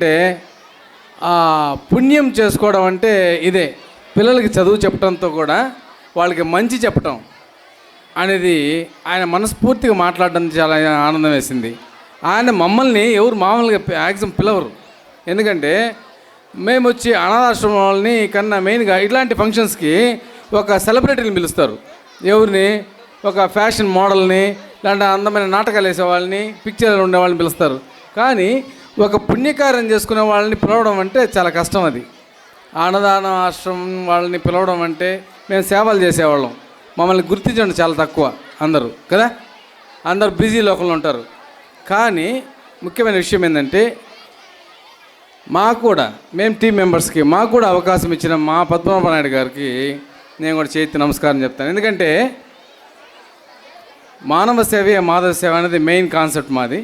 అంటే పుణ్యం చేసుకోవడం అంటే ఇదే. పిల్లలకి చదువు చెప్పడంతో కూడా వాళ్ళకి మంచి చెప్పటం అనేది ఆయన మనస్ఫూర్తిగా మాట్లాడడం చాలా ఆనందం వేసింది. ఆయన మమ్మల్ని ఎవరు మామూలుగా మ్యాక్సిమం పిలవరు. ఎందుకంటే మేము వచ్చి అనాథాశ్రమం వాళ్ళని కన్నా మెయిన్గా ఇట్లాంటి ఫంక్షన్స్కి ఒక సెలబ్రిటీని పిలుస్తారు. ఎవరిని? ఒక ఫ్యాషన్ మోడల్ని, ఇలాంటి అందమైన నాటకాలు వేసే వాళ్ళని, పిక్చర్లు ఉండే వాళ్ళని పిలుస్తారు. కానీ ఒక పుణ్యకార్యం చేసుకునే వాళ్ళని పిలవడం అంటే చాలా కష్టం. అది అన్నదాన ఆశ్రమం వాళ్ళని పిలవడం అంటే మేము సేవలు చేసేవాళ్ళం. మమ్మల్ని గుర్తించడం చాలా తక్కువ అందరూ కదా, అందరూ బిజీ లోకంలో ఉంటారు. కానీ ముఖ్యమైన విషయం ఏంటంటే మాకు కూడా, మేము టీం మెంబర్స్కి మాకు కూడా అవకాశం ఇచ్చిన మా పద్మనాభ నాయుడు గారికి నేను కూడా చేతి నమస్కారం చెప్తాను. ఎందుకంటే మానవ సేవే మాధవ సేవ అనేది మెయిన్ కాన్సెప్ట్ మాది.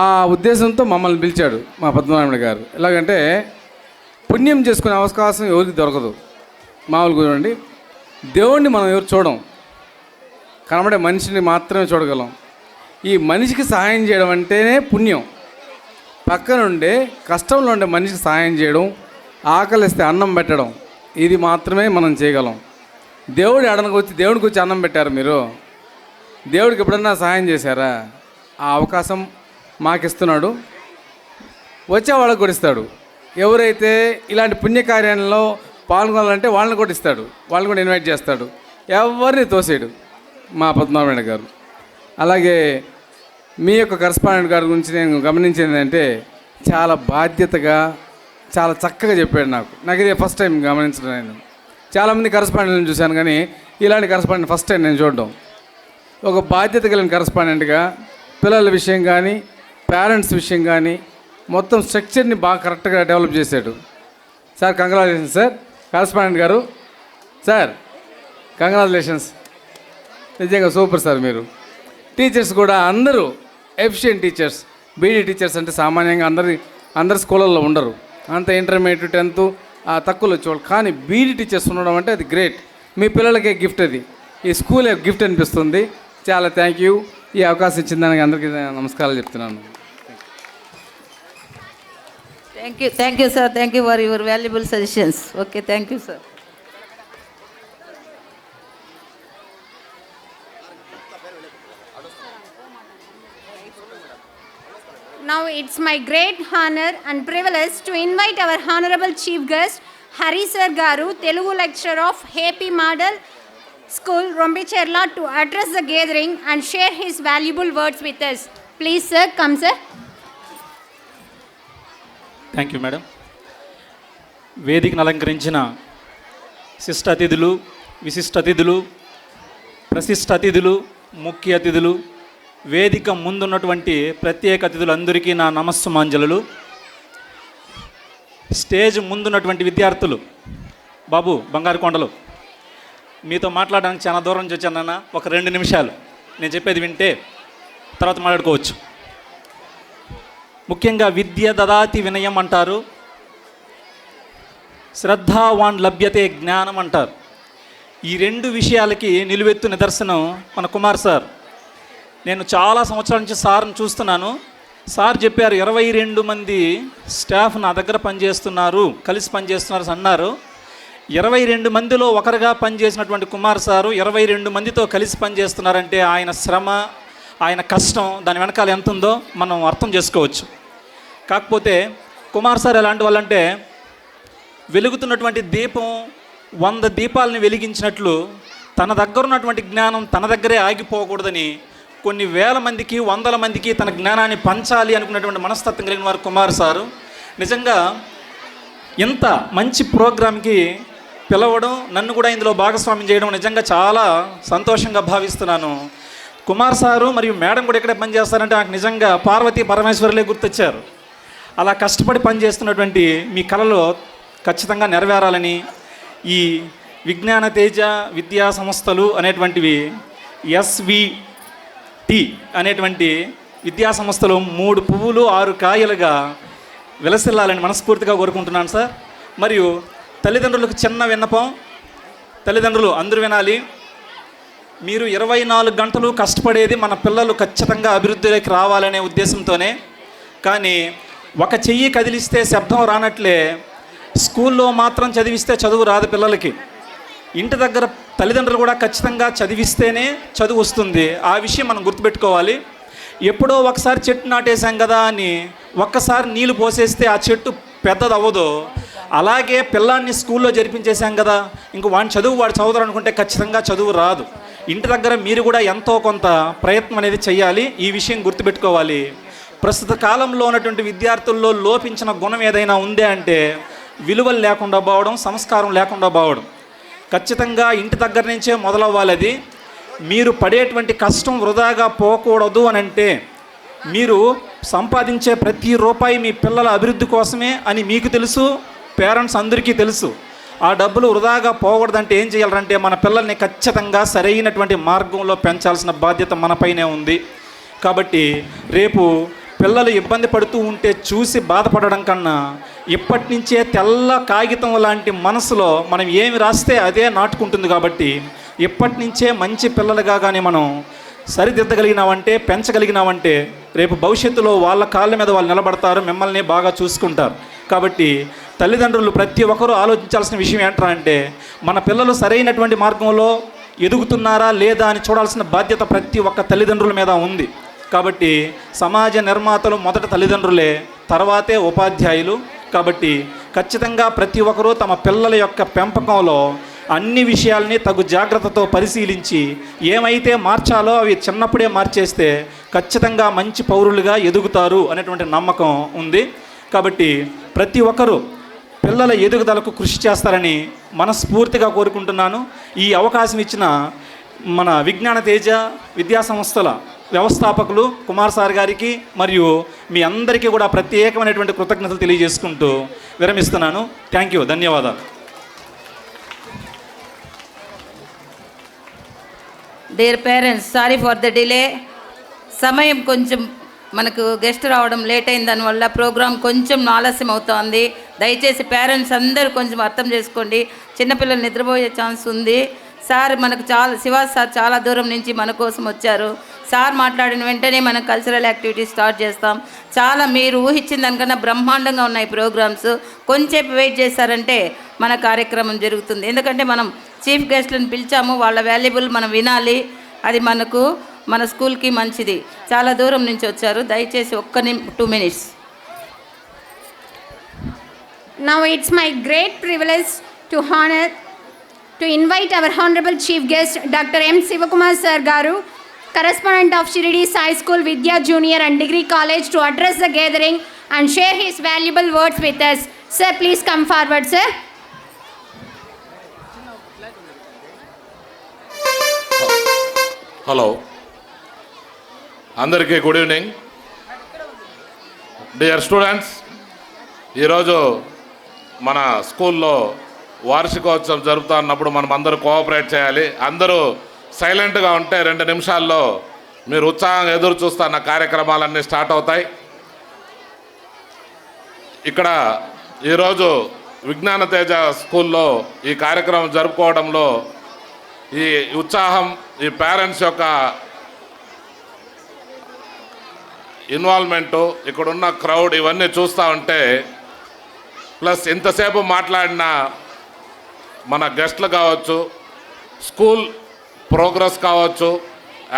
ఆ ఉద్దేశంతో మమ్మల్ని పిలిచాడు మా పద్మనాభ గారు. ఎలాగంటే పుణ్యం చేసుకునే అవకాశం ఎవరికి దొరకదు. మామూలుగా చూడండి, దేవుణ్ణి మనం ఎవరు చూడం, కనబడే మనిషిని మాత్రమే చూడగలం. ఈ మనిషికి సహాయం చేయడం అంటేనే పుణ్యం. పక్కనుండే కష్టంలో ఉండే మనిషికి సహాయం చేయడం, ఆకలిస్తే అన్నం పెట్టడం, ఇది మాత్రమే మనం చేయగలం. దేవుడికి వచ్చి అన్నం పెట్టారు మీరు? దేవుడికి ఎప్పుడన్నా సహాయం చేశారా? ఆ అవకాశం మాకిస్తున్నాడు, వచ్చే వాళ్ళకి కూడా ఇస్తాడు. ఎవరైతే ఇలాంటి పుణ్యకార్యంలో పాల్గొనాలంటే వాళ్ళని కూడా ఇస్తాడు, వాళ్ళని కూడా ఇన్వైట్ చేస్తాడు. ఎవరిని తోసేయడు మా పద్మనాభ గారు. అలాగే మీ యొక్క కరస్పాండెంట్ గారి గురించి నేను గమనించింది ఏంటంటే చాలా బాధ్యతగా, చాలా చక్కగా చెప్పాడు. నాకు ఇదే ఫస్ట్ టైం గమనించడం. నేను చాలామంది కరస్పాండెంట్ని చూశాను, కానీ ఇలాంటి కరస్పాండెంట్ ఫస్ట్ టైం నేను చూడడం. ఒక బాధ్యత కలిగిన కరస్పాండెంట్గా పిల్లల విషయం కానీ, పేరెంట్స్ విషయం కానీ మొత్తం స్ట్రక్చర్ని బాగా కరెక్ట్గా డెవలప్ చేశాడు. Sir congratulations sir. కరస్పాండెంట్ గారు సార్ కంగ్రాచులేషన్స్, నిజంగా సూపర్ సార్ మీరు. టీచర్స్ కూడా అందరూ ఎఫిషియెంట్ టీచర్స్. బీడీ టీచర్స్ అంటే సామాన్యంగా అందరి స్కూళ్ళల్లో ఉండరు, అంత ఇంటర్మీడియట్ 10th తక్కువలో వచ్చేవాళ్ళు. కానీ బీడీ టీచర్స్ ఉండడం అంటే అది గ్రేట్. మీ పిల్లలకే గిఫ్ట్, అది ఈ స్కూలే గిఫ్ట్ అనిపిస్తుంది. చాలా థ్యాంక్ యూ. ఈ అవకాశం ఇచ్చిన దానికి అందరికీ నమస్కారాలు చెప్తున్నాను. Thank you sir. Thank you for your valuable suggestions. Okay, thank you sir. Now it's my great honor and privilege to invite our honorable chief guest Hari Sir Garu, Telugu lecturer of Happy Model School, Rombicherla, to address the gathering and share his valuable words with us. Please sir, come sir. Thank you madam. వేదికను అలంకరించిన శిష్ట అతిథులు, విశిష్ట అతిథులు, ప్రశిష్ట అతిథులు, ముఖ్య అతిథులు, వేదిక ముందున్నటువంటి ప్రత్యేక అతిథులందరికీ నా నమస్సుమాంజలు. స్టేజ్ ముందున్నటువంటి విద్యార్థులు, బాబు బంగారు కొండలు, మీతో మాట్లాడడానికి చాలా దూరం నుంచి వచ్చానన్న. ఒక 2 నిమిషాలు నేను చెప్పేది వింటే తర్వాత మాట్లాడుకోవచ్చు. ముఖ్యంగా విద్య దదాతి వినయం అంటారు, శ్రద్ధావాన్ లభ్యతే జ్ఞానం అంటారు. ఈ 2 విషయాలకి నిలువెత్తు నిదర్శనం మన కుమార్ సార్. నేను చాలా సంవత్సరాల నుంచి సార్ని చూస్తున్నాను. సార్ చెప్పారు 22 మంది స్టాఫ్ నా దగ్గర పనిచేస్తున్నారు, కలిసి పనిచేస్తున్నారు అన్నారు. 22 మందిలో ఒకరుగా పనిచేసినటువంటి కుమార్ సారు 22 మందితో కలిసి పనిచేస్తున్నారంటే ఆయన శ్రమ, ఆయన కష్టం, దాని వెనకాల ఎంత ఉందో మనం అర్థం చేసుకోవచ్చు. కాకపోతే కుమార్ సార్ ఎలాంటి వాళ్ళంటే వెలుగుతున్నటువంటి దీపం 100 దీపాలని వెలిగించినట్లు తన దగ్గర ఉన్నటువంటి జ్ఞానం తన దగ్గరే ఆగిపోకూడదని కొన్ని వేల మందికి, వందల మందికి తన జ్ఞానాన్ని పంచాలి అనుకున్నటువంటి మనస్తత్వం కలిగిన వారు కుమార్ సారు. నిజంగా ఇంత మంచి ప్రోగ్రామ్కి పిలవడం, నన్ను కూడా ఇందులో భాగస్వామ్యం చేయడం నిజంగా చాలా సంతోషంగా భావిస్తున్నాను. కుమార్ సారు మరియు మేడం కూడా ఇక్కడే పనిచేస్తారంటే నాకు నిజంగా పార్వతీ పరమేశ్వరులే గుర్తొచ్చారు. అలా కష్టపడి పనిచేస్తున్నటువంటి మీ కళలో ఖచ్చితంగా నెరవేరాలని ఈ విజ్ఞాన తేజ విద్యా సంస్థలు అనేటువంటివి SVT అనేటువంటి విద్యా సంస్థలు 3 పువ్వులు 6 కాయలుగా విలసిల్లాలని మనస్ఫూర్తిగా కోరుకుంటున్నాను సార్. మరియు తల్లిదండ్రులకు చిన్న విన్నపం, తల్లిదండ్రులు అందరూ వినాలి. మీరు 24 గంటలు కష్టపడేది మన పిల్లలు ఖచ్చితంగా అభివృద్ధిలోకి రావాలనే ఉద్దేశంతోనే. కానీ ఒక చెయ్యి కదిలిస్తే శబ్దం రానట్లే స్కూల్లో మాత్రం చదివిస్తే చదువు రాదు పిల్లలకి. ఇంటి దగ్గర తల్లిదండ్రులు కూడా ఖచ్చితంగా చదివిస్తేనే చదువు వస్తుంది. ఆ విషయం మనం గుర్తుపెట్టుకోవాలి. ఎప్పుడో ఒకసారి చెట్టు నాటేశాం కదా అని ఒక్కసారి నీళ్లు పోసేస్తే ఆ చెట్టు పెద్దది అవ్వదు. అలాగే పిల్లాన్ని స్కూల్లో జరిపించేశాం కదా, ఇంక వాడి చదువు వాడు చదువుతారు అనుకుంటే ఖచ్చితంగా చదువు రాదు. ఇంటి దగ్గర మీరు కూడా ఎంతో కొంత ప్రయత్నం అనేది చేయాలి. ఈ విషయం గుర్తుపెట్టుకోవాలి. ప్రస్తుత కాలంలో ఉన్నటువంటి విద్యార్థుల్లో లోపించిన గుణం ఏదైనా ఉందే అంటే విలువలు లేకుండా పోవడం, సంస్కారం లేకుండా పోవడం. ఖచ్చితంగా ఇంటి దగ్గర నుంచే మొదలవ్వాలి. అది మీరు పడేటువంటి కష్టం వృధాగా పోకూడదు అని అంటే మీరు సంపాదించే ప్రతి రూపాయి మీ పిల్లల అభివృద్ధి కోసమే అని మీకు తెలుసు, పేరెంట్స్ అందరికీ తెలుసు. ఆ డబ్బులు వృధాగా పోకూడదంటే ఏం చేయాలంటే మన పిల్లల్ని ఖచ్చితంగా సరైనటువంటి మార్గంలో పెంచాల్సిన బాధ్యత మనపైనే ఉంది. కాబట్టి రేపు పిల్లలు ఇబ్బంది పడుతూ ఉంటే చూసి బాధపడడం కన్నా ఇప్పటి నుంచే తెల్ల కాగితం లాంటి మనసులో మనం ఏమి రాస్తే అదే నాటుకుంటుంది. కాబట్టి ఇప్పటి నుంచే మంచి పిల్లలుగా కానీ మనం సరిదిద్దగలిగినామంటే, పెంచగలిగినామంటే రేపు భవిష్యత్తులో వాళ్ళ కాళ్ళ మీద వాళ్ళు నిలబడతారు, మిమ్మల్ని బాగా చూసుకుంటారు. కాబట్టి తల్లిదండ్రులు ప్రతి ఒక్కరూ ఆలోచించాల్సిన విషయం ఏంటంటే మన పిల్లలు సరైనటువంటి మార్గంలో ఎదుగుతున్నారా లేదా అని చూడాల్సిన బాధ్యత ప్రతి ఒక్క తల్లిదండ్రుల మీద ఉంది. కాబట్టి సమాజ నిర్మాతలు మొదట తల్లిదండ్రులే, తర్వాతే ఉపాధ్యాయులు. కాబట్టి ఖచ్చితంగా ప్రతి ఒక్కరూ తమ పిల్లల యొక్క పెంపకంలో అన్ని విషయాల్ని తగు జాగ్రత్తతో పరిశీలించి ఏమైతే మార్చాలో అవి చిన్నప్పుడే మార్చేస్తే ఖచ్చితంగా మంచి పౌరులుగా ఎదుగుతారు అనేటువంటి నమ్మకం ఉంది. కాబట్టి ప్రతి ఒక్కరూ పిల్లల ఎదుగుదలకు కృషి చేస్తారని మనస్ఫూర్తిగా కోరుకుంటున్నాను. ఈ అవకాశం ఇచ్చిన మన విజ్ఞాన తేజ విద్యా సంస్థల వ్యవస్థాపకులు కుమార్ సార్ గారికి మరియు మీ అందరికీ కూడా ప్రత్యేకమైనటువంటి కృతజ్ఞతలు తెలియజేసుకుంటూ విరమిస్తున్నాను. థ్యాంక్ యూ, ధన్యవాదాలు. Dear parents, sorry for the delay. సమయం కొంచెం మనకు గెస్ట్ రావడం లేట్ అయిన దానివల్ల ప్రోగ్రాం కొంచెం ఆలస్యం అవుతోంది. దయచేసి పేరెంట్స్ అందరూ కొంచెం అర్థం చేసుకోండి. చిన్నపిల్లలు నిద్రపోయే ఛాన్స్ ఉంది. సార్ మనకు శివాజ్ సార్ చాలా దూరం నుంచి మన కోసం వచ్చారు. సార్ మాట్లాడిన వెంటనే మనం కల్చరల్ యాక్టివిటీస్ స్టార్ట్ చేస్తాం. చాలా మీరు ఊహించిన దానికన్నా బ్రహ్మాండంగా ఉన్నాయి ప్రోగ్రామ్స్. కొంచెంసేపు వెయిట్ చేశారంటే మన కార్యక్రమం జరుగుతుంది. ఎందుకంటే మనం చీఫ్ గెస్ట్లను పిలిచాము, వాళ్ళ వాల్యుబుల్ మనం వినాలి. అది మనకు మన స్కూల్కి మంచిది. చాలా దూరం నుంచి వచ్చారు. దయచేసి 2 minutes. Now it's my great privilege to invite our honorable chief guest Dr. M. Sivakumar sir garu, correspondent of Shirdi Sai School Vidya Junior and Degree College, to address the gathering and share his valuable words with us. Sir, please come forward, sir. Hello, అందరికీ good evening. Dear students, ఈరోజు మన స్కూల్లో వార్షికోత్సవం జరుపుతున్నప్పుడు మనం అందరూ cooperate చేయాలి. అందరూ సైలెంట్గా ఉంటే 2 నిమిషాల్లో మీరు ఉత్సాహంగా ఎదురు చూస్తున్న కార్యక్రమాలన్నీ స్టార్ట్ అవుతాయి. ఇక్కడ ఈరోజు విజ్ఞాన తేజ స్కూల్లో ఈ కార్యక్రమం జరుపుకోవడంలో ఈ ఉత్సాహం, ఈ పేరెంట్స్ యొక్క ఇన్వాల్వ్మెంటు, ఇక్కడున్న క్రౌడ్, ఇవన్నీ చూస్తూ ఉంటే, ప్లస్ ఇంతసేపు మాట్లాడిన మన గెస్ట్లు కావచ్చు, స్కూల్ ప్రోగ్రెస్ కావచ్చు,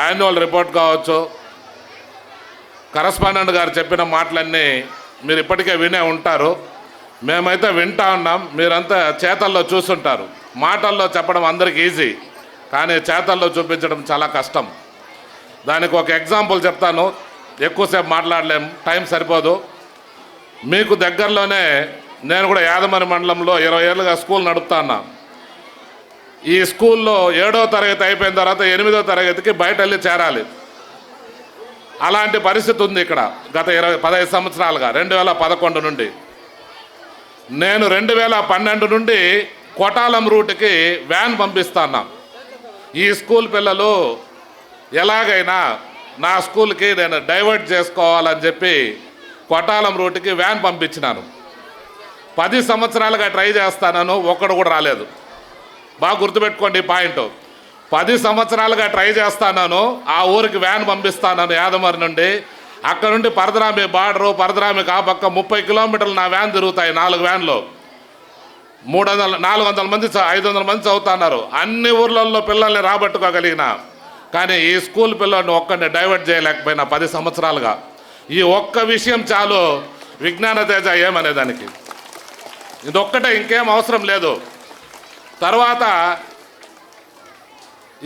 యాన్యువల్ రిపోర్ట్ కావచ్చు, కరస్పాండెంట్ గారు చెప్పిన మాటలన్నీ మీరు ఇప్పటికే వినే ఉంటారు. మేమైతే వింటా ఉన్నాం, మీరంతా చేతల్లో చూస్తుంటారు. మాటల్లో చెప్పడం అందరికీ ఈజీ, కానీ చేతల్లో చూపించడం చాలా కష్టం. దానికి ఒక ఎగ్జాంపుల్ చెప్తాను. ఎక్కువసేపు మాట్లాడలేం, టైం సరిపోదు. మీకు దగ్గరలోనే నేను కూడా యాదమరి మండలంలో 20 ఏళ్ళుగా స్కూల్ నడుపుతాను. ఈ స్కూల్లో 7వ తరగతి అయిపోయిన తర్వాత 8వ తరగతికి బయట వెళ్ళి చేరాలి. అలాంటి పరిస్థితి ఉంది ఇక్కడ గత 15 సంవత్సరాలుగా. 2011 నుండి నేను 2012 నుండి కొటాలం రూట్కి వ్యాన్ పంపిస్తాను. ఈ స్కూల్ పిల్లలు ఎలాగైనా నా స్కూల్కి నేను డైవర్ట్ చేసుకోవాలని చెప్పి కొటాలం రూట్కి వ్యాన్ పంపించినాను. 10 సంవత్సరాలుగా ట్రై చేస్తాను, ఒక్కడు కూడా రాలేదు. బాగా గుర్తుపెట్టుకోండి ఈ పాయింట్. 10 సంవత్సరాలుగా ట్రై చేస్తాను, ఆ ఊరికి వ్యాన్ పంపిస్తాను యాదమరి నుండి. అక్కడ నుండి పరదరామి బార్డరు, పరదరామికి ఆ పక్క 30 కిలోమీటర్లు నా వ్యాన్ తిరుగుతాయి, 4 వ్యాన్లు. 400 మంది 500 మంది చదువుతున్నారు. అన్ని ఊర్లలో పిల్లల్ని రాబట్టుకోగలిగిన, కానీ ఈ స్కూల్ పిల్లల్ని ఒక్కడిని డైవర్ట్ చేయలేకపోయినా 10 సంవత్సరాలుగా. ఈ ఒక్క విషయం చాలు విజ్ఞాన తేజ ఏమనేదానికి. ఇదొక్కటే, ఇంకేం అవసరం లేదు. తర్వాత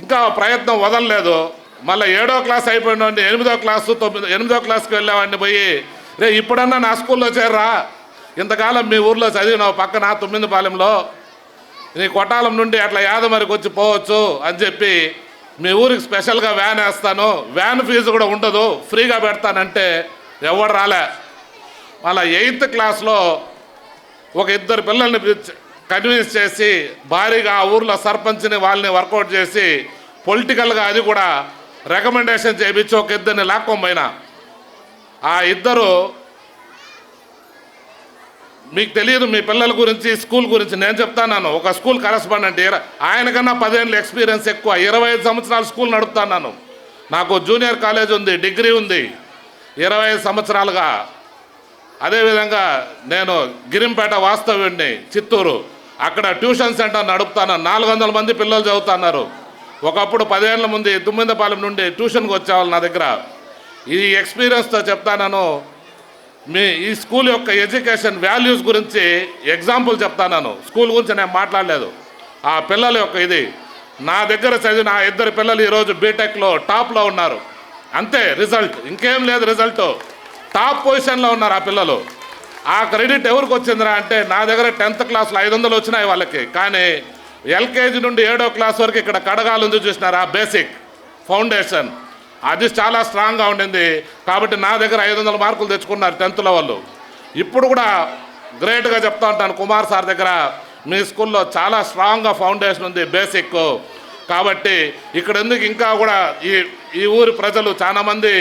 ఇంకా ప్రయత్నం వదలలేదు. మళ్ళీ 7వ క్లాస్ అయిపోయినోడిని 8వ క్లాసు 8వ క్లాస్కి వెళ్ళేవాడిని పోయి, రే ఇప్పుడన్నా నా స్కూల్లో చేరరా, ఇంతకాలం మీ ఊర్లో చదివినావు పక్కన తుమ్మిందిపాలెంలో, నీ కొట్టాలం నుండి అట్లా యాదమరికి వచ్చి పోవచ్చు అని చెప్పి మీ ఊరికి స్పెషల్గా వ్యాన్ వేస్తాను, వ్యాన్ ఫీజు కూడా ఉండదు, ఫ్రీగా పెడతానంటే ఎవడు రాలే. మళ్ళీ 8th క్లాస్లో ఒక 2 పిల్లల్ని కన్విన్స్ చేసి భారీగా ఆ ఊర్లో సర్పంచ్ని వాళ్ళని వర్కౌట్ చేసి పొలిటికల్గా అది కూడా రికమెండేషన్ చేయించి ఒక 2 లాక్కోపోయినా. ఆ 2 మీకు తెలియదు మీ పిల్లల గురించి, స్కూల్ గురించి నేను చెప్తాను. ఒక స్కూల్ కరెస్పాండెంట్, ఆయన కన్నా 10 ఏళ్ళ ఎక్స్పీరియన్స్ ఎక్కువ, 25 సంవత్సరాలు స్కూల్ నడుపుతాను. నాకు జూనియర్ కాలేజ్ ఉంది, డిగ్రీ ఉంది 25 సంవత్సరాలుగా. అదేవిధంగా నేను గిరింపేట వాస్తవ్యుడిని, చిత్తూరు, అక్కడ ట్యూషన్ సెంటర్ నడుపుతాను. 400 మంది పిల్లలు చదువుతున్నారు. ఒకప్పుడు 10 ఏళ్ళ ముందు తుమ్మిందపాలెం నుండి ట్యూషన్కి వచ్చేవాళ్ళు నా దగ్గర. ఈ ఎక్స్పీరియన్స్తో చెప్తాను. ఈ స్కూల్ యొక్క ఎడ్యుకేషన్ వాల్యూస్ గురించి ఎగ్జాంపుల్ చెప్తాను. స్కూల్ గురించి నేను మాట్లాడలేదు. ఆ పిల్లల యొక్క ఇది నా దగ్గర చదివిన ఆ 2 పిల్లలు ఈరోజు బీటెక్లో టాప్లో ఉన్నారు. అంతే రిజల్ట్, ఇంకేం లేదు. రిజల్ట్ టాప్ పొజిషన్లో ఉన్నారు ఆ పిల్లలు. ఆ క్రెడిట్ ఎవరికి వచ్చిందిరా అంటే, నా దగ్గర 10th క్లాస్లో 500 వచ్చినాయి వాళ్ళకి, కానీ ఎల్కేజీ నుండి 7వ క్లాస్ వరకు ఇక్కడ కడగాలు ఉంది చూసినారా, బేసిక్ ఫౌండేషన్, అది చాలా స్ట్రాంగ్గా ఉండింది. కాబట్టి నా దగ్గర 500 మార్కులు తెచ్చుకున్నారు 10th వాళ్ళు. ఇప్పుడు కూడా గ్రేట్గా చెప్తా ఉంటాను, కుమార్ సార్ దగ్గర మీ స్కూల్లో చాలా స్ట్రాంగ్గా ఫౌండేషన్ ఉంది, బేసిక్. కాబట్టి ఇక్కడ ఎందుకు ఇంకా కూడా ఈ ఊరి ప్రజలు చాలామంది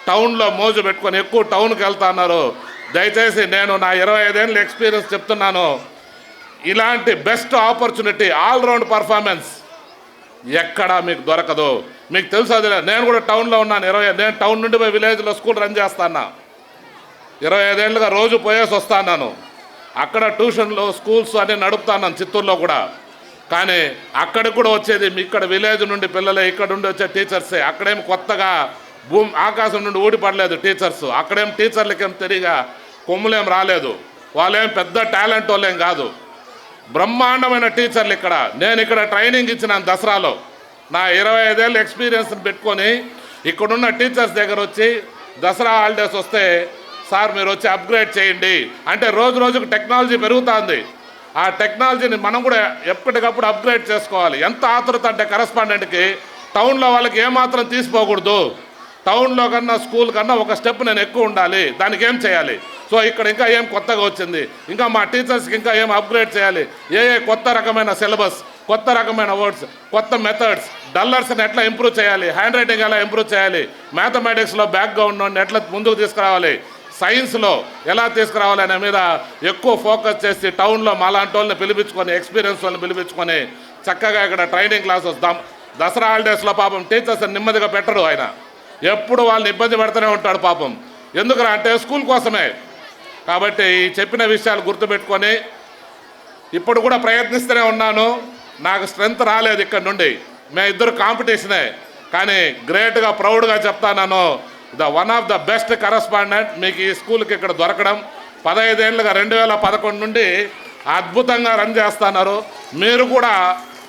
టౌన్లో మోజు పెట్టుకొని ఎక్కువ టౌన్కి వెళ్తున్నారు. దయచేసి నేను నా 25 ఏళ్ళ ఎక్స్పీరియన్స్ చెప్తున్నాను, ఇలాంటి బెస్ట్ ఆపర్చునిటీ, ఆల్రౌండ్ పర్ఫార్మెన్స్ ఎక్కడా మీకు దొరకదు. మీకు తెలుసు అది. నేను కూడా టౌన్లో ఉన్నాను. నేను టౌన్ నుండి పోయి విలేజ్లో స్కూల్ రన్ చేస్తాను. 25 ఏళ్ళుగా రోజు పోయేసి వస్తాను. అక్కడ ట్యూషన్లు, స్కూల్స్ అన్నీ నడుపుతాను చిత్తూరులో కూడా. కానీ అక్కడికి కూడా వచ్చేది ఇక్కడ విలేజ్ నుండి పిల్లలే, ఇక్కడ నుండి వచ్చే టీచర్సే. అక్కడేం కొత్తగా ఆకాశం నుండి ఊడిపడలేదు టీచర్స్. అక్కడేం టీచర్లకేం తెలియగా కొమ్ములేం రాలేదు. వాళ్ళేం పెద్ద టాలెంట్ వాళ్ళేం కాదు, బ్రహ్మాండమైన టీచర్లు ఇక్కడ. నేను ఇక్కడ ట్రైనింగ్ ఇచ్చినాను దసరాలో. నా 25 ఏళ్ళ ఎక్స్పీరియన్స్ని పెట్టుకొని ఇక్కడున్న టీచర్స్ దగ్గర వచ్చి దసరా హాలిడేస్ వస్తే, సార్ మీరు వచ్చి అప్గ్రేడ్ చేయండి అంటే, రోజు రోజుకు టెక్నాలజీ పెరుగుతుంది. ఆ టెక్నాలజీని మనం కూడా ఎప్పటికప్పుడు అప్గ్రేడ్ చేసుకోవాలి. ఎంత ఆతృత అంటే కరెస్పాండెంట్కి టౌన్లో వాళ్ళకి ఏమాత్రం తీసిపోకూడదు. టౌన్లో కన్నా స్కూల్ కన్నా ఒక స్టెప్ నేను ఎక్కువ ఉండాలి. దానికి ఏం చేయాలి? సో ఇక్కడ ఇంకా ఏం కొత్తగా వచ్చింది, ఇంకా మా టీచర్స్కి ఇంకా ఏం అప్గ్రేడ్ చేయాలి, ఏ కొత్త రకమైన సిలబస్, కొత్త రకమైన వర్డ్స్, కొత్త మెథడ్స్, డల్లర్స్ని ఎట్లా ఇంప్రూవ్ చేయాలి, హ్యాండ్ రైటింగ్ ఎలా ఇంప్రూవ్ చేయాలి, మ్యాథమెటిక్స్లో బ్యాక్గ్రౌండ్ ఎట్లా ముందుకు తీసుకురావాలి, సైన్స్లో ఎలా తీసుకురావాలి అనే మీద ఎక్కువ ఫోకస్ చేసి టౌన్లో మాలాంటి వాళ్ళని పిలిపించుకొని, ఎక్స్పీరియన్స్ వాళ్ళని పిలిపించుకొని చక్కగా ఇక్కడ ట్రైనింగ్ క్లాసెస్. దసరా హాలిడేస్లో పాపం టీచర్స్ నెమ్మదిగా పెట్టరు. ఆయన ఎప్పుడు వాళ్ళని ఇబ్బంది పెడుతూనే ఉంటాడు పాపం. ఎందుకురా అంటే స్కూల్ కోసమే. కాబట్టి ఈ చెప్పిన విషయాలు గుర్తుపెట్టుకొని ఇప్పుడు కూడా ప్రయత్నిస్తూనే ఉన్నాను. నాకు స్ట్రెంత్ రాలేదు ఇక్కడ నుండి. ఇద్దరు కాంపిటీషనే, కానీ గ్రేట్గా ప్రౌడ్గా చెప్తాను, one of the best correspondent మీకు ఈ స్కూల్కి ఇక్కడ దొరకడం. 15 ఏళ్ళుగా 2011 నుండి అద్భుతంగా రన్ చేస్తున్నారు. మీరు కూడా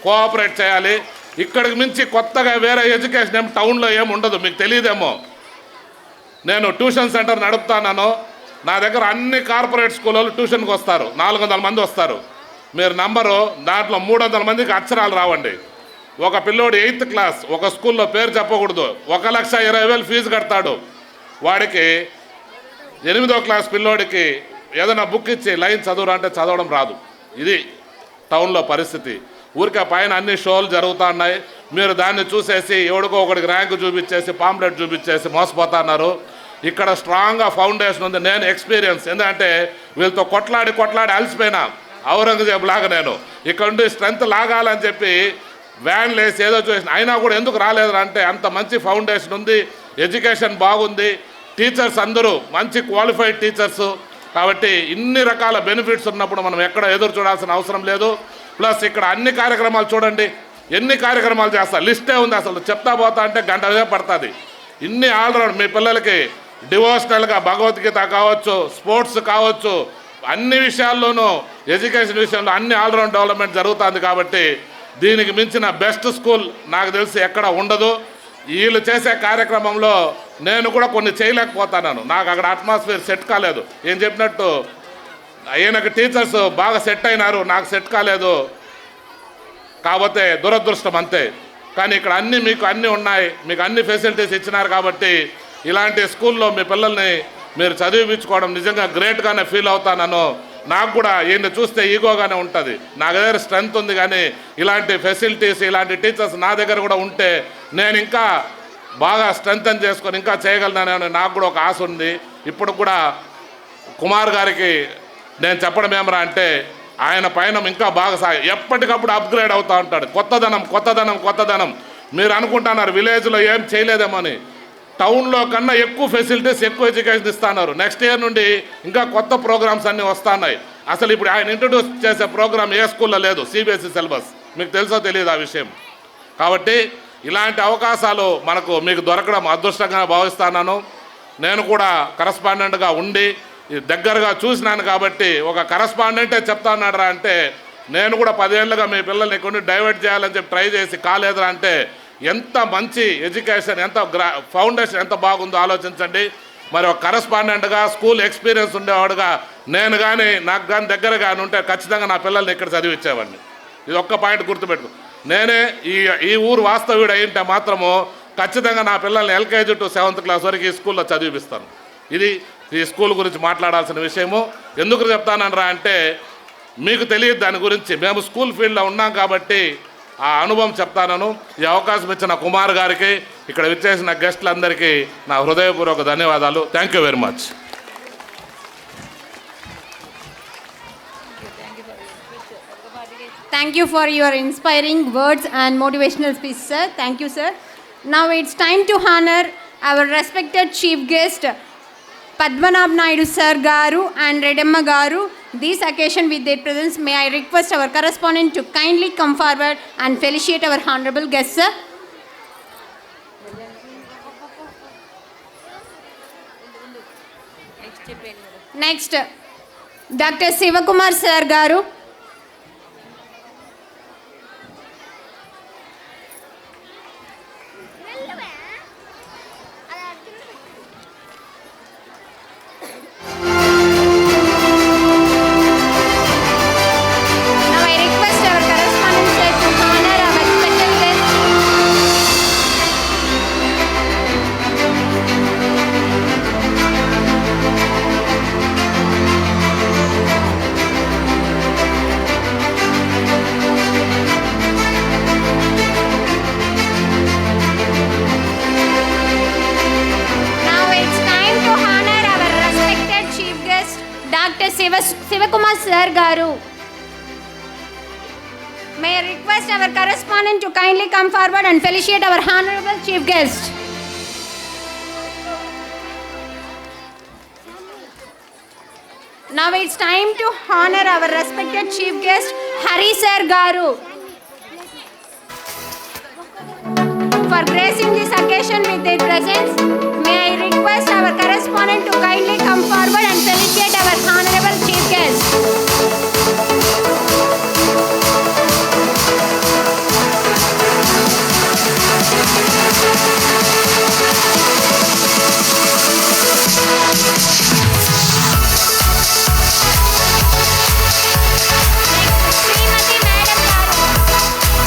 కోఆపరేట్ చేయాలి. ఇక్కడికి మించి కొత్తగా వేరే ఎడ్యుకేషన్ ఏం టౌన్లో ఏమి ఉండదు, మీకు తెలియదేమో. నేను ట్యూషన్ సెంటర్ నడుపుతాను. నా దగ్గర అన్ని కార్పొరేట్ స్కూళ్ళు ట్యూషన్కి వస్తారు, 400 మంది వస్తారు. మీరు నంబరు దాంట్లో 300 మందికి అక్షరాలు రావండి. ఒక పిల్లోడు 8th క్లాస్, ఒక స్కూల్లో పేరు చెప్పకూడదు, 1,20,000 ఫీజు కడతాడు. వాడికి 8వ క్లాస్ పిల్లోడికి ఏదైనా బుక్ ఇచ్చి లైన్ చదువురా అంటే చదవడం రాదు. ఇది టౌన్లో పరిస్థితి. ఊరికే పైన అన్ని షోలు జరుగుతూ ఉన్నాయి. మీరు దాన్ని చూసేసి ఎవడికో ఒకడికి ర్యాంకు చూపించేసి, పాంప్లెట్ చూపించేసి మోసపోతున్నారు. ఇక్కడ స్ట్రాంగ్గా ఫౌండేషన్ ఉంది. నేను ఎక్స్పీరియన్స్, ఎందుకంటే వీళ్ళతో కొట్లాడి అలసిపోయినా, ఔరంగజేబు లాగా నేను ఇక్కడ ఉండి స్ట్రెంత్ లాగాలని చెప్పి వ్యాన్లు వేసి ఏదో చూసిన, అయినా కూడా ఎందుకు రాలేదు అంటే అంత మంచి ఫౌండేషన్ ఉంది, ఎడ్యుకేషన్ బాగుంది. టీచర్స్ అందరూ మంచి క్వాలిఫైడ్ టీచర్సు. కాబట్టి ఇన్ని రకాల బెనిఫిట్స్ ఉన్నప్పుడు మనం ఎక్కడ ఎదురు చూడాల్సిన అవసరం లేదు. ప్లస్ ఇక్కడ అన్ని కార్యక్రమాలు చూడండి, ఎన్ని కార్యక్రమాలు చేస్తారు, లిస్టే ఉంది. అసలు చెప్తా పోతా అంటే గంట పడుతుంది. ఇన్ని ఆల్రౌండ్ మీ పిల్లలకి డివోషనల్గా భగవద్గీత కావచ్చు, స్పోర్ట్స్ కావచ్చు, అన్ని విషయాల్లోనూ ఎడ్యుకేషన్ విషయంలో అన్ని ఆల్రౌండ్ డెవలప్మెంట్ జరుగుతుంది. కాబట్టి దీనికి మించిన బెస్ట్ స్కూల్ నాకు తెలిసి ఎక్కడ ఉండదు. వీళ్ళు చేసే కార్యక్రమంలో నేను కూడా కొన్ని చేయలేకపోతున్నాను, నాకు అక్కడ అట్మాస్ఫియర్ సెట్ కాలేదు. ఏం చెప్పినట్టు ఈయనకు టీచర్స్ బాగా సెట్ అయినారు, నాకు సెట్ కాలేదు, కాకపోతే దురదృష్టం అంతే. కానీ ఇక్కడ అన్నీ మీకు అన్నీ ఉన్నాయి, మీకు అన్ని ఫెసిలిటీస్ ఇచ్చినారు. కాబట్టి ఇలాంటి స్కూల్లో మీ పిల్లల్ని మీరు చదివించుకోవడం నిజంగా గ్రేట్గానే ఫీల్ అవుతాను. నాకు కూడా ఈయన చూస్తే ఈగోగానే ఉంటుంది. నా దగ్గర స్ట్రెంగ్త్ ఉంది, కానీ ఇలాంటి ఫెసిలిటీస్ ఇలాంటి టీచర్స్ నా దగ్గర కూడా ఉంటే నేను ఇంకా బాగా స్ట్రెంగ్తన్ చేసుకొని ఇంకా చేయగలనని నాకు కూడా ఒక ఆశ ఉంది. ఇప్పుడు కూడా కుమార్ గారికి నేను చెప్పడం ఏమరా అంటే, ఆయన పైన ఇంకా బాగా ఎప్పటికప్పుడు అప్గ్రేడ్ అవుతూ ఉంటాడు. కొత్తదనం. మీరు అనుకుంటున్నారు విలేజ్లో ఏం చేయలేదేమని, టౌన్లో కన్నా ఎక్కువ ఫెసిలిటీస్, ఎక్కువ ఎడ్యుకేషన్ ఇస్తున్నారు. నెక్స్ట్ ఇయర్ నుండి ఇంకా కొత్త ప్రోగ్రామ్స్ అన్నీ వస్తున్నాయి. అసలు ఇప్పుడు ఆయన ఇంట్రడ్యూస్ చేసే ప్రోగ్రామ్ ఏ స్కూల్లో లేదు, సిబిఎస్ఈ సిలబస్. మీకు తెలుసో తెలియదు ఆ విషయం. కాబట్టి ఇలాంటి అవకాశాలు మీకు దొరకడం అదృష్టంగా భావిస్తున్నాను. నేను కూడా కరస్పాండెంట్గా ఉండి దగ్గరగా చూసినాను. కాబట్టి ఒక కరస్పాండెంటే చెప్తాన్నాడరా అంటే, నేను కూడా 10 ఏళ్ళుగా మీ పిల్లల్ని కొన్ని డైవర్ట్ చేయాలని చెప్పి ట్రై చేసి కాలేదురా అంటే, ఎంత మంచి ఎడ్యుకేషన్, ఎంత ఫౌండేషన్ ఎంత బాగుందో ఆలోచించండి. మరి ఒక కరస్పాండెంట్గా స్కూల్ ఎక్స్పీరియన్స్ ఉండేవాడుగా నేను కానీ నాకు కానీ దగ్గర కానీ ఉంటే ఖచ్చితంగా నా పిల్లల్ని ఇక్కడ చదివించేవాడిని. ఇది ఒక్క పాయింట్ గుర్తుపెట్టుకో. నేనే ఈ ఊరు వాస్తవ్యుడు అయింటే మాత్రము ఖచ్చితంగా నా పిల్లల్ని LKG to 7th క్లాస్ వరకు ఈ స్కూల్లో చదివిపిస్తాను. ఇది ఈ స్కూల్ గురించి మాట్లాడాల్సిన విషయము. ఎందుకు చెప్తానరా అంటే, మీకు తెలియదు దాని గురించి, మేము స్కూల్ ఫీల్డ్లో ఉన్నాం కాబట్టి ఆ అనుభవం చెప్తాను. ఈ అవకాశం ఇచ్చిన కుమార్ గారికి, ఇక్కడ విచ్చేసిన గెస్టులందరికీ నా హృదయపూర్వక ధన్యవాదాలు. Thank you very much. Thank you for your inspiring words and motivational speech, sir. Thank you, sir. Now it's time to honor our respected chief guest, Padmanabh Naidu sir garu and Redamma garu. This occasion with their presence, may I request our correspondent to kindly come forward and felicitate our honorable guest, sir. Next, Dr. Sivakumar sir garu. Sivakumar sir garu. May I request our correspondent to kindly come forward and felicitate our honorable chief guest. Now it's time to honor our respected chief guest, Hari sir garu. For gracing this occasion with their presence, may I request our correspondent to kindly come forward and felicitate our honorable chief guest.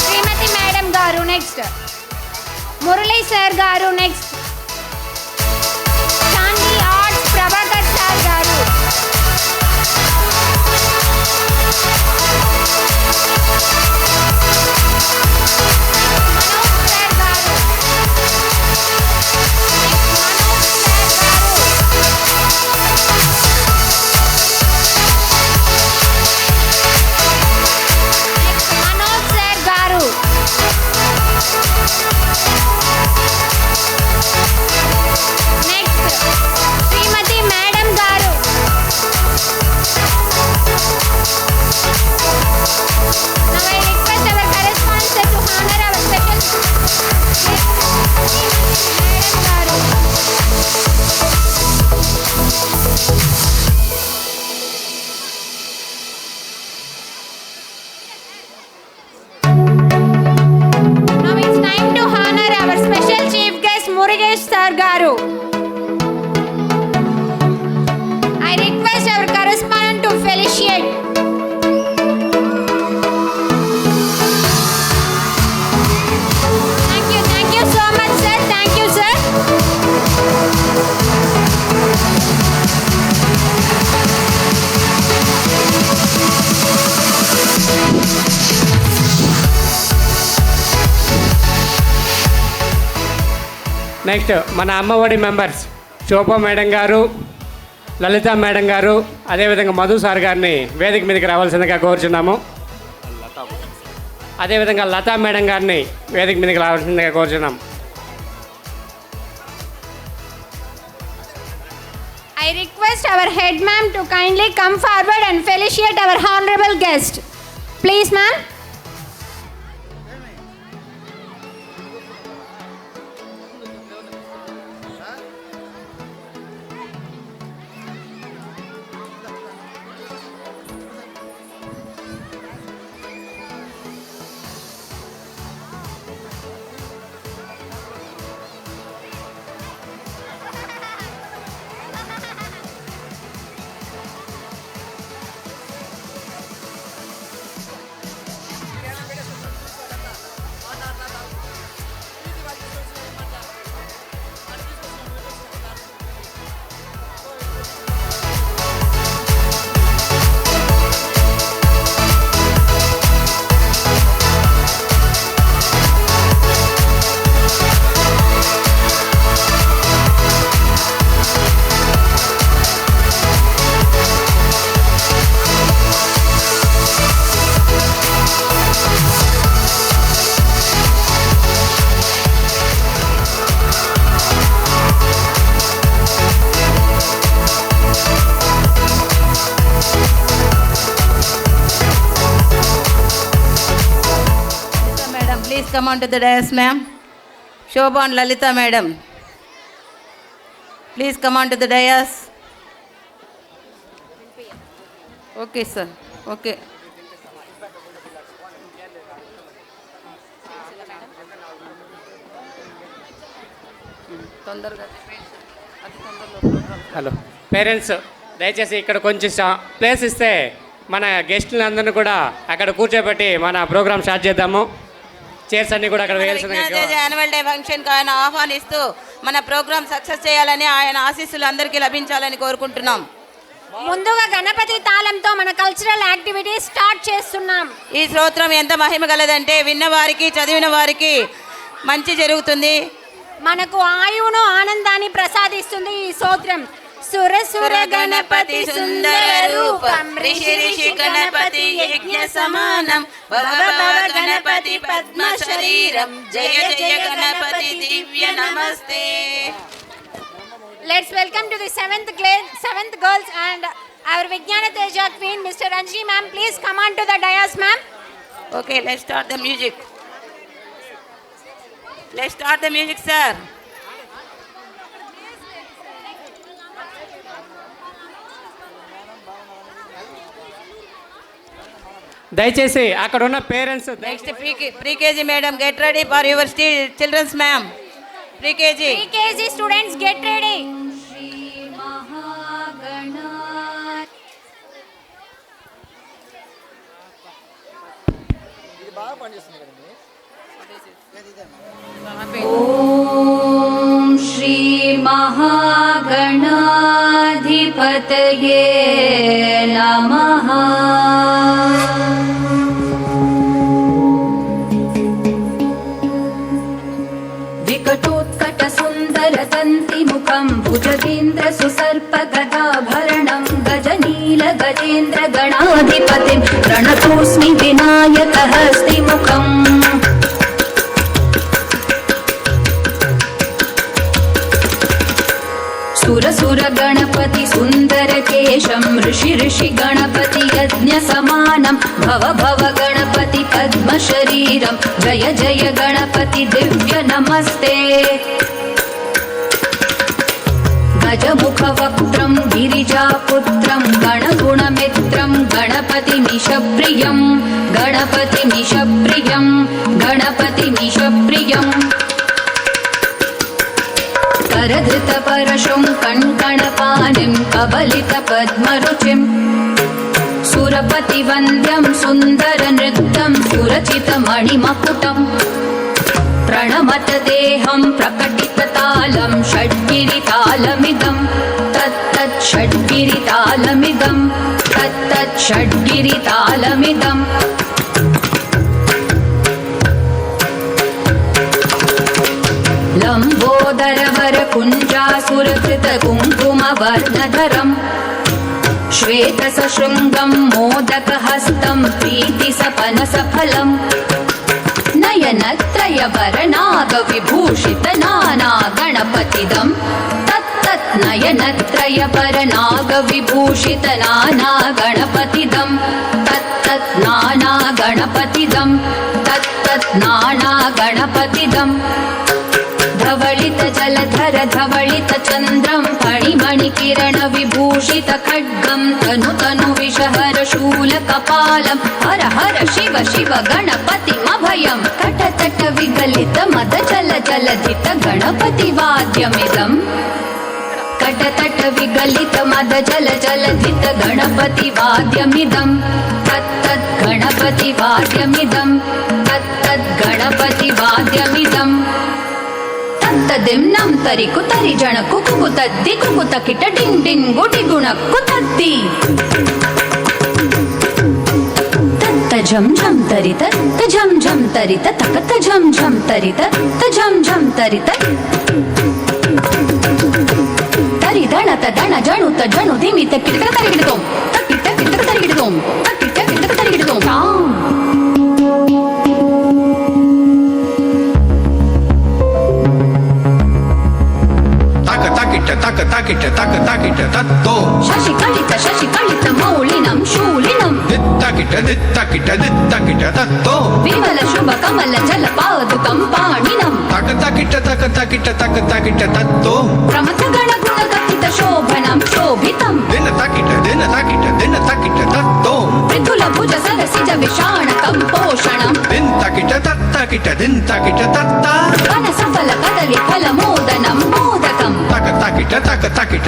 Srimati Madam garu next. Murali sir garu next. Chandi Arts Prabhakar sir garu. Manoj sir garu. Manoj sir garu. Sir గారు. I request our correspondent to felicitate. Thank you so much, sir. Thank you, sir. Next మన Amma Vodi members శోభా madam గారు, లలిత madam గారు, అదేవిధంగా Madhu sir గారిని వేదిక మీదకి రావాల్సిందిగా కోరుచున్నాము. అదేవిధంగా లతా మేడం గారిని వేదిక మీదకి రావాల్సిందిగా కోరుచున్నాం. I request our head ma'am to kindly come forward and felicitate our honorable guest. Please, ma'am. Please come on to the dais, ma'am. Shobha and Lalita madam. Please come on to the dais. Okay, sir. Okay. Hello parents, దయచేసి ఇక్కడ కొంచెం place ఇస్తే మన గెస్టులందరినీ కూడా అక్కడ కూర్చోబెట్టి మన programme start చేద్దాము. చైర్స్ అన్ని కూడా అక్కడ వేయాల్సింది. యాన్యువల్ డే ఫంక్షన్కి ఆయన ఆహ్వానిస్తూ మన ప్రోగ్రామ్ సక్సెస్ చేయాలని, ఆయన ఆశీస్సులు అందరికీ లభించాలని కోరుకుంటున్నాం. ముందుగా గణపతి తాళంతో మన కల్చరల్ యాక్టివిటీస్ స్టార్ట్ చేస్తున్నాం. ఈ స్తోత్రం ఎంత మహిమ గలదంటే విన్నవారికి, చదివిన వారికి మంచి జరుగుతుంది. మనకు ఆయువును ఆనందాన్ని ప్రసాదిస్తుంది ఈ స్తోత్రం. సుర సుర గణపతి సుందర రూపం, రిషి రిషి గణపతి యజ్ఞ సమానం, భవ భవ గణపతి పద్మ శరీరం, జయ జయ గణపతి దివ్య నమస్తే. Let's welcome to the seventh girls and our Vijnana Teja Queen, Mr. Ranjini ma'am. Please come on to the dais, ma'am. Okay, let's start the music. Let's start the music, sir. దయచేసి అక్కడ ఉన్న parents. Next pre-KG madam, get ready for your children's ma'am. Pre-KG students, get ready. ఓం శ్రీ మహాగణాధిపతయే నమః. వికటోత్కట సుందర తంతి ముఖం, భుజగేంద్ర సుసర్ప గదాభరణం, గజనీల గజేంద్ర గణాధిపతిం ప్రణతోస్మి వినాయక హస్తి ముఖం. సుర సుర గణపతి సుందర కేశం, ఋషి ఋషి గణపతి యజ్ఞ సమానం, భవ భవ గణపతి పద్మ శరీరం, జయ జయ గణపతి దివ్య నమస్తే. గజముఖ వక్త్రం గిరిజాపుత్రం, గణగుణమిత్రం గణపతి నిశప్రియం, గణపతి నిశప్రియం, గణపతి నిశప్రియం. करधृतपरशुं कण्कणपाणिं कबलितपद्मरुचिं सुरपतिवन्द्यं सुन्दरनृत्यं सुरचितमणिमकुटं प्रणमत देहं प्रकटिततालं षड्गिरितालमिदं तत्तत् षड्गिरितालमिदं तत्तत् षड्गिरितालमिदम् लम्बोदरवरकुञ्जासुरकृतकुङ्कुमवर्णधरम् श्वेतसशृङ्गं मोदकहस्तं प्रीतिसपनसफलम् नयनत्रयवरनागविभूषितनानागणपतिदं तत्तत् नयनत्रयवरनागविभूषितनानागणपतिदं तत्तत् नानागणपतिदं तत्तत् नानागणपतिदम् धवलित जलधर धवलित चन्द्रं फणिमणिकिरण विभूषित खड्गं तनु तनु विषहर शूलकपालं हर हर शिव शिव गणपतिमभयं कटतट विगलित मद जल जलधित गणपति वाद्यमिदं कटतट विगलित मद जल जलधित गणपति वाद्यमिदं तत्तत् गणपति वाद्यमिदं तत्तत् गणपति वाद्यमिदम् तद्दिम्नं तरिकु तरि जणकु कुकु तद्दि कुकु तकिट डिंग डिंग गुडि गुणक्कु तद्दि तत्त झम झम तरित त झम झम तरित तकत झम झम तरित त झम झम तरित तरि दणत दण जणु त जणु धिमित किटक तरिगिडतों तकिट किटक तरिगिडतों तकिट किटक तरिगिडतों तक ताकिट तक ताकिट तत्तो शशिकलित मौलिनं शूलिनं दित्ताकिट तत्तो विमल शुभ कमल जल पादुकं पाणिनं तक ताकिट तत्तो प्रमथ गण गुण कथित शोभनं शोभितं दिन ताकिट तत्तो मृदुल भुज सरसिज विषाणकं पोषणं दिन ताकिट तत्ता वन सफल कदली फल मोदनं मोदकं तक ताकिट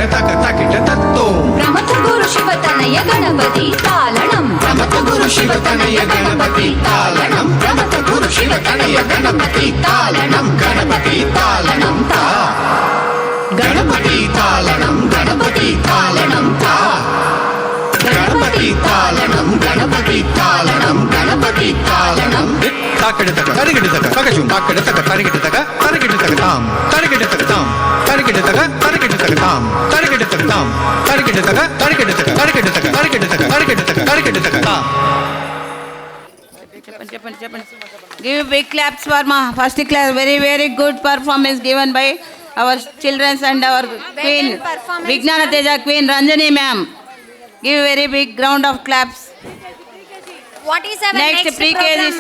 तत्तो प्रमथ गुरु शिव तनय गणपति तालनं प्रमथ गुरु शिव तनय गणपति तालनं प्रमथ गुरु शिव तनय गणपति तालनं गणपति तालनं ता गणपति तालनं गणपति तालनं ता गणपति तालनं गणपति तालनं गणपति तालनं ताकिडतक तरिगिडतक तकजुं ताकिडतक तरिगिडतक तरिगिडतक ताम तरिगिडतक ताम तरिगिडतक तरिगिडतक ताम तरिगिडतक ताम तरिगिडतक तरिगिडतक तरिगिडतक तरिगिडतक तरिगिडतक तरिगिडतक ताम Give big claps for my first class. Very good performance given by our children and our queen, Vijnana Teja queen Ranjani ma'am. Give very big round of claps. What is our Next next pre-KG program?